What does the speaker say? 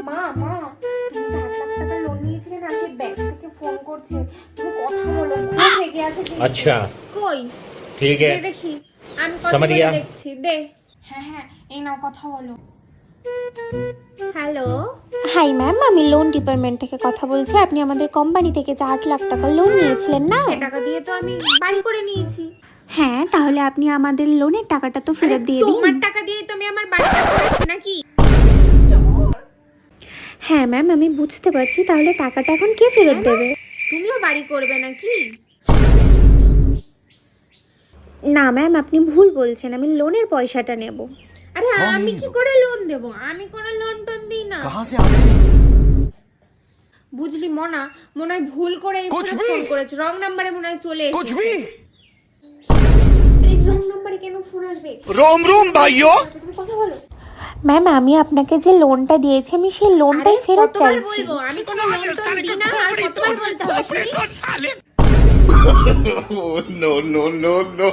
মা মা, তুমি যে 8 লাখ টাকা লোন নিয়েছিলে না, সেই ব্যাংক থেকে ফোন করছে। তুমি কথা বলো, খুব রেগে আছে কিন্তু। अच्छा কই ठीक দে है দেখি, আমি কথা समझ বলে गया। দেখছি। দে। হ্যাঁ হ্যাঁ, এই নাও কথা বলো। হ্যালো, হাই ম্যাম, আমি লোন ডিপার্টমেন্ট থেকে কথা বলছি। আপনি আমাদের কোম্পানি থেকে যে 8 লাখ টাকা লোন নিয়েছিলেন না? সে টাকা দিয়ে তো আমি বাড়ি করে নিয়েছি। হ্যাঁ, তাহলে আপনি আমাদের লোনের টাকাটা তো ফেরত দিয়ে দিন। তোমার টাকা দিয়ে তো আমি আমার বাড়িটা করেছি নাকি? হ্যাঁ ম্যাম, আমি বুঝতে পারছি। তাহলে টাকাটা এখন কে ফেরত দেবে? তুমিও বাড়ি করবে নাকি? না ম্যাম, আপনি ভুল বলছেন। আমি লোনের পয়সাটা নেব। আরে আমি কি করে লোন দেব? আমি কোনো লোন টোন দিই না। कहाँ से आ गए? বুঝলি মনা, মনে হয় ভুল করে এই कुछ ফোনে भी। ফোন করেছে, রং নাম্বারে মনে হয় চলে कुछ এসেছে। भी। এই রং নাম্বারে কেন ফোন আসবে? रोम रोम भाइयों। আচ্ছা, তুমি কথা বলো। ম্যাম, আমি আপনাকে যে লোনটা দিয়েছি, আমি সেই লোনটাই আরে ফেরত কতবার চাইছি। বলবো? আমি কোনো লোন টোন দিই না। আর কতবার বলতে হবে শুনি? No no no no।